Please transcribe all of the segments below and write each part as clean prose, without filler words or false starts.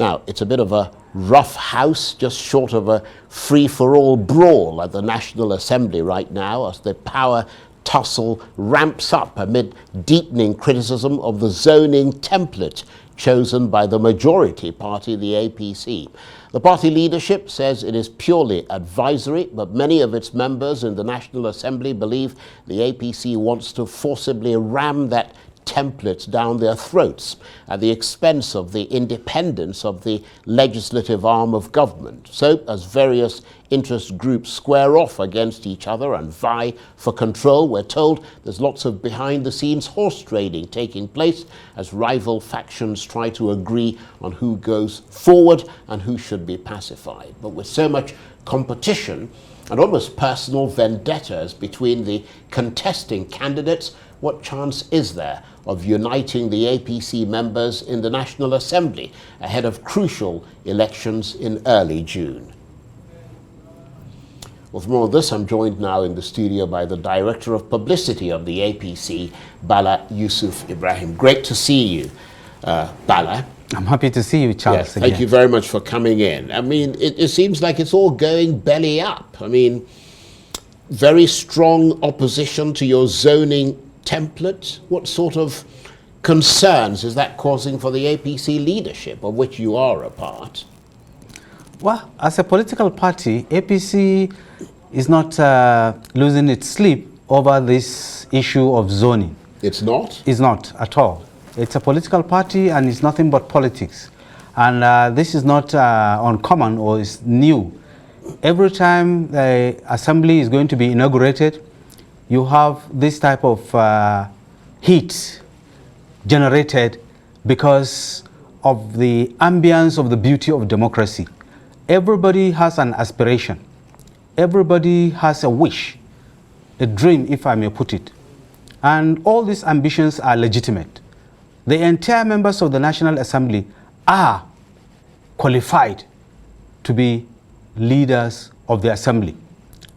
Now, it's a bit of a rough house, just short of a free-for-all brawl at the National Assembly right now as the power tussle ramps up amid deepening criticism of the zoning template chosen by the majority party, the APC. The party leadership says it is purely advisory, but many of its members in the National Assembly believe the APC wants to forcibly ram that templates down their throats at the expense of the independence of the legislative arm of government. So, as various interest groups square off against each other and vie for control, we're told there's lots of behind-the-scenes horse trading taking place as rival factions try to agree on who goes forward and who should be pacified. But with so much competition and almost personal vendettas between the contesting candidates, what chance is there of uniting the APC members in the National Assembly ahead of crucial elections in early June? Well, for more of this, I'm joined now in the studio by the Director of Publicity of the APC, Bala Yusuf Ibrahim. Great to see you, Bala. I'm happy to see you, Charles. Yes, thank you very much for coming in. I mean, it seems like it's all going belly up. I mean, very strong opposition to your zoning template. What sort of concerns is that causing for the APC leadership, of which you are a part? Well, as a political party, APC is not losing its sleep over this issue of zoning. It's not? It's not at all. It's a political party and it's nothing but politics. And this is not uncommon or is new. Every time the assembly is going to be inaugurated, you have this type of heat generated because of the ambience of the beauty of democracy. Everybody has an aspiration. Everybody has a wish, a dream, if I may put it. And all these ambitions are legitimate. The entire members of the National Assembly are qualified to be leaders of the assembly.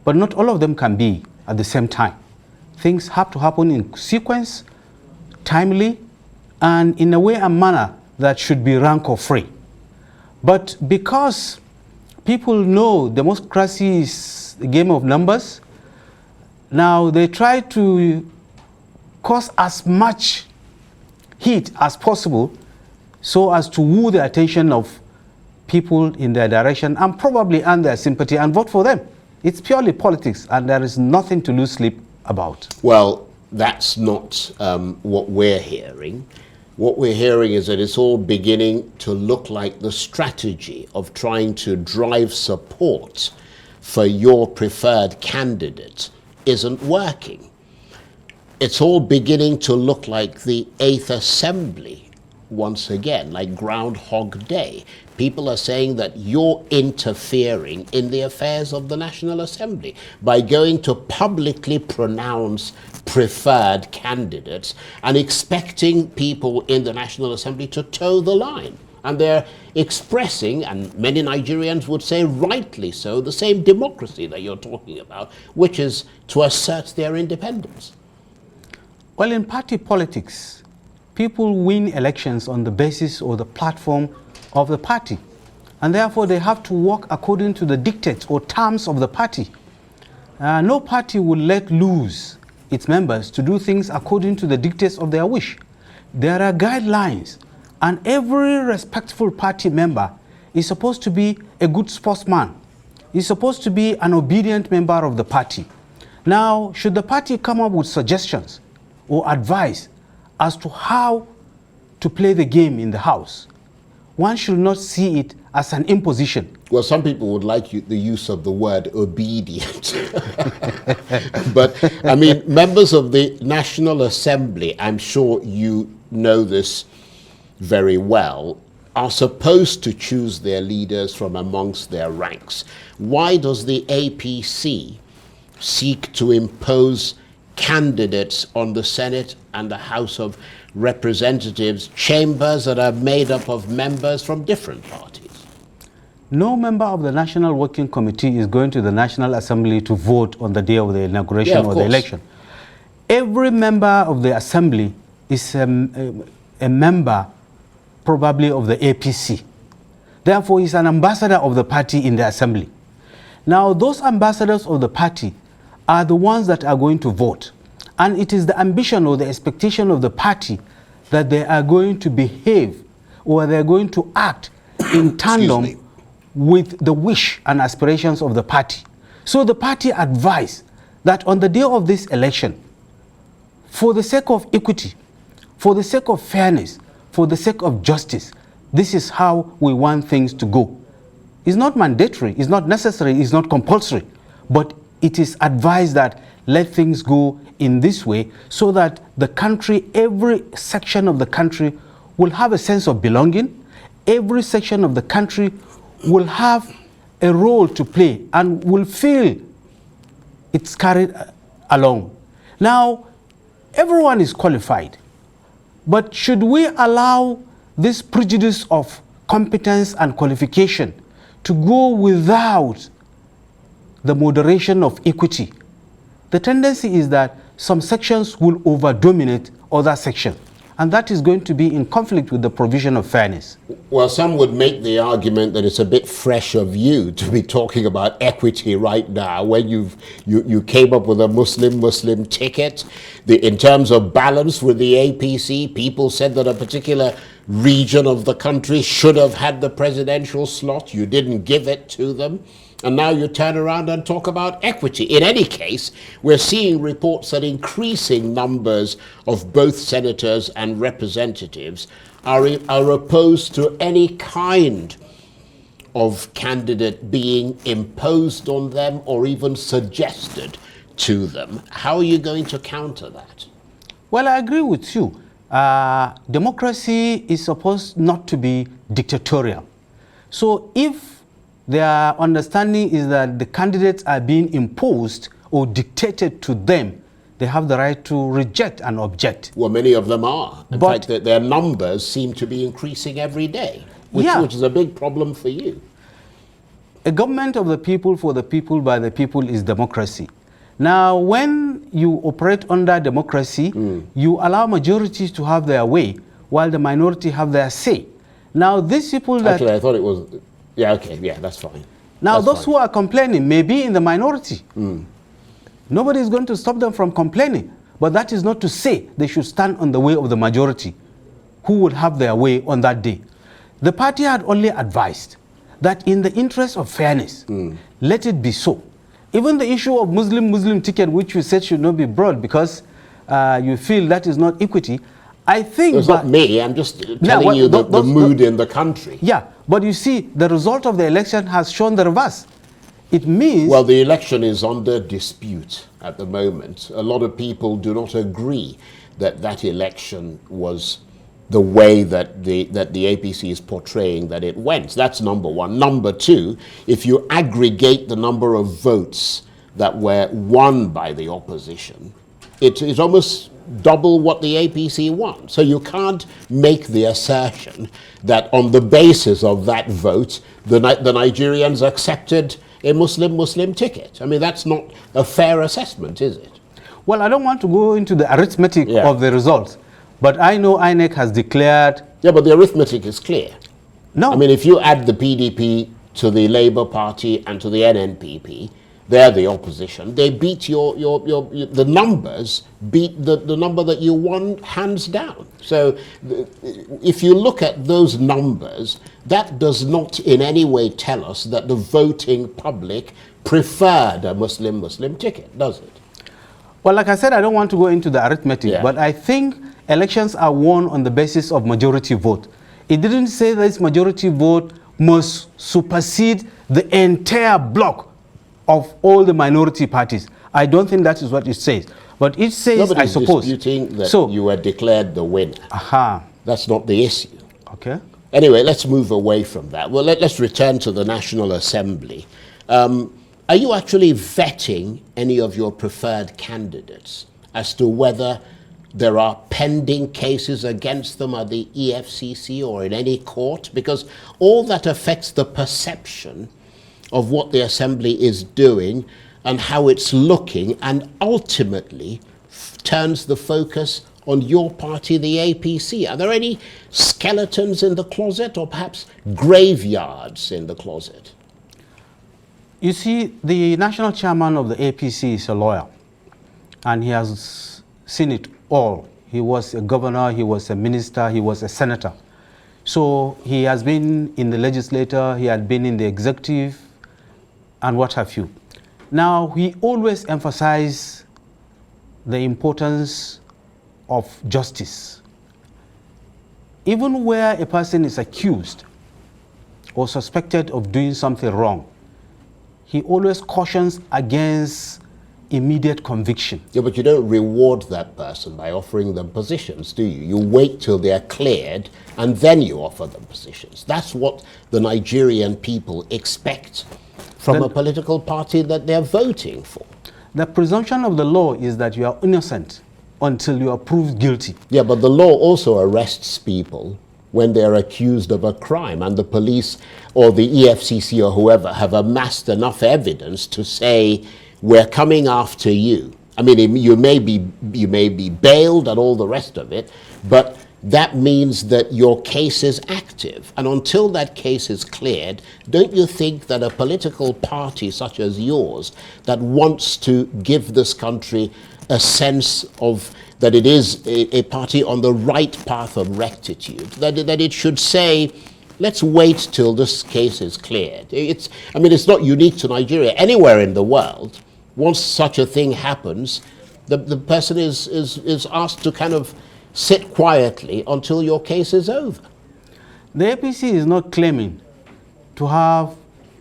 But not all of them can be at the same time. Things have to happen in sequence, timely, and in a way and manner that should be rancor-free. But because people know democracy is a game of numbers, now they try to cause as much heat as possible so as to woo the attention of people in their direction and probably earn their sympathy and vote for them. It's purely politics and there is nothing to lose sleep about. Well, that's not what we're hearing. What we're hearing is that it's all beginning to look like the strategy of trying to drive support for your preferred candidate isn't working. It's all beginning to look like the 8th Assembly once again, like Groundhog Day. People are saying that you're interfering in the affairs of the National Assembly by going to publicly pronounce preferred candidates and expecting people in the National Assembly to toe the line. And they're expressing, and many Nigerians would say rightly so, the same democracy that you're talking about, which is to assert their independence. Well, in party politics, people win elections on the basis or the platform of the party. And therefore, they have to work according to the dictates or terms of the party. No party will let loose its members to do things according to the dictates of their wish. There are guidelines, and every respectful party member is supposed to be a good sportsman. Is supposed to be an obedient member of the party. Now, should the party come up with suggestions or advice as to how to play the game in the House, one should not see it as an imposition. Well, some people would like the use of the word obedient. But, I mean, members of the National Assembly, I'm sure you know this very well, are supposed to choose their leaders from amongst their ranks. Why does the APC seek to impose candidates on the Senate and the House of Representatives, chambers that are made up of members from different parties? No member of the National Working Committee is going to the National Assembly to vote on the day of the inauguration or the election. Every member of the Assembly is a member probably of the APC. Therefore, he's an ambassador of the party in the assembly. Now, those ambassadors of the party are the ones that are going to vote. And it is the ambition or the expectation of the party that they are going to behave or they're going to act in tandem with the wish and aspirations of the party. So the party advised that on the day of this election, for the sake of equity, for the sake of fairness, for the sake of justice, this is how we want things to go. It's not mandatory, it's not necessary, it's not compulsory, but it is advised that let things go in this way so that the country, every section of the country will have a sense of belonging. Every section of the country will have a role to play and will feel it's carried along. Now, everyone is qualified, but should we allow this prejudice of competence and qualification to go without the moderation of equity? The tendency is that some sections will over-dominate other sections, and that is going to be in conflict with the provision of fairness. Well, some would make the argument that it's a bit fresh of you to be talking about equity right now when you came up with a Muslim ticket. In terms of balance with the APC, people said that a particular region of the country should have had the presidential slot. You didn't give it to them. And now you turn around and talk about equity. In any case, we're seeing reports that increasing numbers of both senators and representatives are opposed to any kind of candidate being imposed on them or even suggested to them. How are you going to counter that? Well, I agree with you. Democracy is supposed not to be dictatorial. So if their understanding is that the candidates are being imposed or dictated to them, they have the right to reject and object. Well, many of them are. In fact, their numbers seem to be increasing every day, which is a big problem for you. A government of the people, for the people, by the people is democracy. Now, when you operate under democracy, you allow majorities to have their way while the minority have their say. Now, these people that... Actually, I thought it was... Yeah, okay, yeah, that's fine. Now, that's those fine. who are complaining may be in the minority. Nobody is going to stop them from complaining. But that is not to say they should stand on the way of the majority who would have their way on that day. The party had only advised that in the interest of fairness, let it be so. Even the issue of Muslim ticket, which you said should not be brought because you feel that is not equity, I think... It's not me, I'm just telling you the mood in the country. Yeah, but you see, the result of the election has shown the reverse. It means... Well, the election is under dispute at the moment. A lot of people do not agree that that election was the way that the APC is portraying that it went. That's number one. Number two, if you aggregate the number of votes that were won by the opposition, it's almost double what the APC won. So you can't make the assertion that on the basis of that vote, the Nigerians accepted a Muslim ticket. I mean, that's not a fair assessment, is it? Well, I don't want to go into the arithmetic of the results, but I know INEC has declared... Yeah, but the arithmetic is clear. No. I mean, if you add the PDP to the Labour Party and to the NNPP, they're the opposition. They beat the numbers beat the number that you won hands down. So if you look at those numbers, that does not in any way tell us that the voting public preferred a Muslim ticket, does it? Well, like I said, I don't want to go into the arithmetic, but I think elections are won on the basis of majority vote. It didn't say this majority vote must supersede the entire bloc of all the minority parties. I don't think that is what it says. But it says, I suppose... Nobody's disputing that you were declared the winner. That's not the issue. Okay. Anyway, let's move away from that. Well, let's return to the National Assembly. Are you actually vetting any of your preferred candidates as to whether there are pending cases against them at the EFCC or in any court? Because all that affects the perception of what the Assembly is doing and how it's looking, and ultimately turns the focus on your party, the APC? Are there any skeletons in the closet, or perhaps graveyards in the closet? You see, the national chairman of the APC is a lawyer, and he has seen it all. He was a governor, he was a minister, he was a senator. So he has been in the legislature, he had been in the executive, and what have you. Now, he always emphasized the importance of justice. Even where a person is accused or suspected of doing something wrong, he always cautions against immediate conviction. Yeah, but you don't reward that person by offering them positions, do you? You wait till they're cleared and then you offer them positions. That's what the Nigerian people expect from a political party that they're voting for. The presumption of the law is that you are innocent until you are proved guilty. Yeah, but the law also arrests people when they're accused of a crime, and the police or the EFCC or whoever have amassed enough evidence to say, we're coming after you. I mean, you may be bailed and all the rest of it, but that means that your case is active. And until that case is cleared, don't you think that a political party such as yours that wants to give this country a sense of that it is a party on the right path of rectitude, that it should say, let's wait till this case is cleared? I mean, it's not unique to Nigeria. Anywhere in the world, once such a thing happens, the person is asked to kind of sit quietly until your case is over. The APC is not claiming to have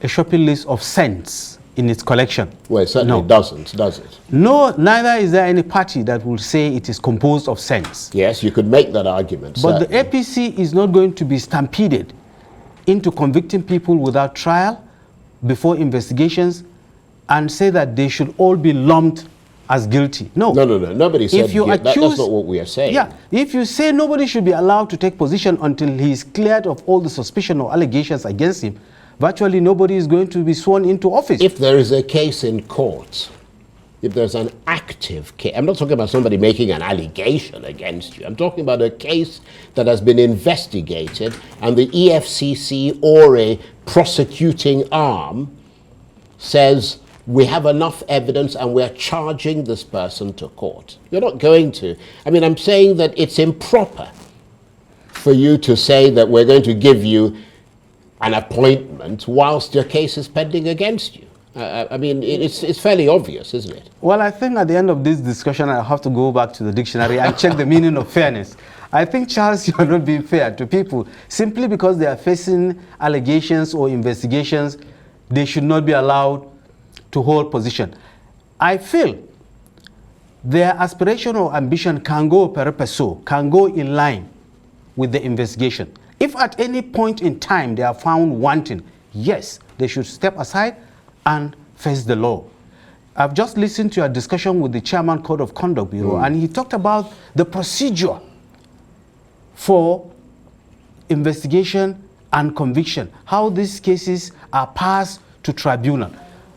a shopping list of cents in its collection. Well, it certainly doesn't, does it? No, neither is there any party that will say it is composed of cents. Yes, you could make that argument. But certainly. the APC is not going to be stampeded into convicting people without trial, before investigations, and say that they should all be lumped as guilty. No. No. Nobody said that's not what we are saying. Yeah. If you say nobody should be allowed to take position until he is cleared of all the suspicion or allegations against him, virtually nobody is going to be sworn into office. If there is a case in court, if there's an active case, I'm not talking about somebody making an allegation against you. I'm talking about a case that has been investigated and the EFCC or a prosecuting arm says, we have enough evidence and we're charging this person to court. You're not going to. I mean, I'm saying that it's improper for you to say that we're going to give you an appointment whilst your case is pending against you. I mean, it's fairly obvious, isn't it? Well, I think at the end of this discussion, I have to go back to the dictionary and check the meaning of fairness. I think, Charles, you're not being fair to people. Simply because they are facing allegations or investigations, they should not be allowed to hold position. I feel their aspiration or ambition can go per peso, can go in line with the investigation. If at any point in time they are found wanting, yes, they should step aside and face the law. I've just listened to a discussion with the Chairman Code of Conduct Bureau, and he talked about the procedure for investigation and conviction, how these cases are passed to tribunal.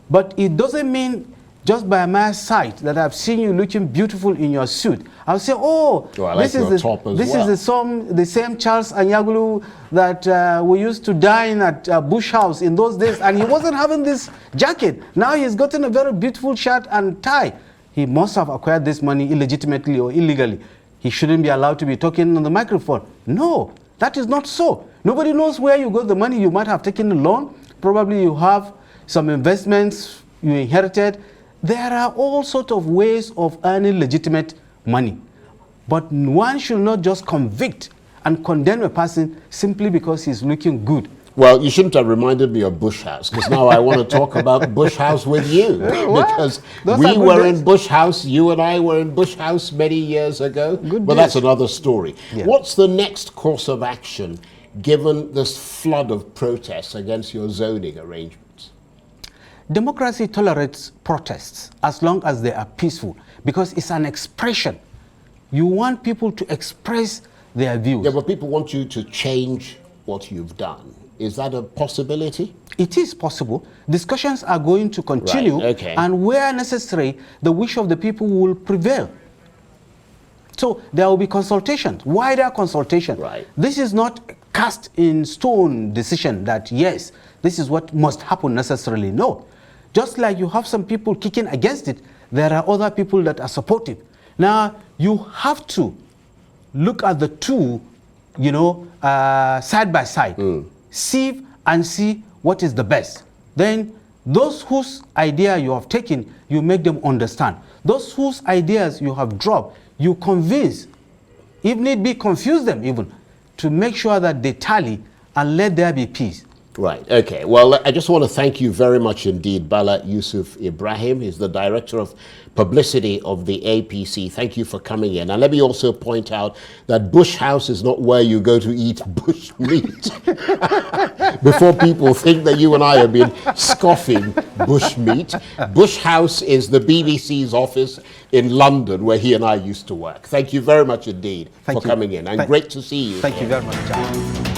But it doesn't mean just by my sight that I've seen you looking beautiful in your suit, I'll say, oh, well, this is the same Charles Anyagulu that we used to dine at Bush House in those days, and he wasn't having this jacket. Now he's gotten a very beautiful shirt and tie. He must have acquired this money illegitimately or illegally. He shouldn't be allowed to be talking on the microphone. No, that is not so. Nobody knows where you got the money. You might have taken a loan. Probably you have some investments you inherited. There are all sorts of ways of earning legitimate money. But one should not just convict and condemn a person simply because he's looking good. Well, you shouldn't have reminded me of Bush House, because now I want to talk about Bush House with you. Because we were in Bush House, you and I were in Bush House many years ago. But that's another story. Yeah. What's the next course of action given this flood of protests against your zoning arrangements? Democracy tolerates protests as long as they are peaceful, because it's an expression. You want people to express their views. Yeah, but people want you to change what you've done. Is that a possibility? It is possible. Discussions are going to continue, right, okay. And where necessary, the wish of the people will prevail So there will be consultation, wider consultation. Right. This is not cast in stone decision that yes, this is what must happen necessarily. No. Just like you have some people kicking against it, there are other people that are supportive. Now, you have to look at the two, you know, side by side, sieve and see what is the best. Then those whose idea you have taken, you make them understand. Those whose ideas you have dropped, you convince, if need be, confuse them even, to make sure that they tally and let there be peace. Right, okay. Well, I just want to thank you very much indeed, Bala Yusuf Ibrahim. He's the Director of Publicity of the APC. Thank you for coming in. And let me also point out that Bush House is not where you go to eat bush meat. Before people think that you and I have been scoffing bush meat. Bush House is the BBC's office in London, where he and I used to work. Thank you very much indeed for coming in. And great to see you. Thank you very much, John.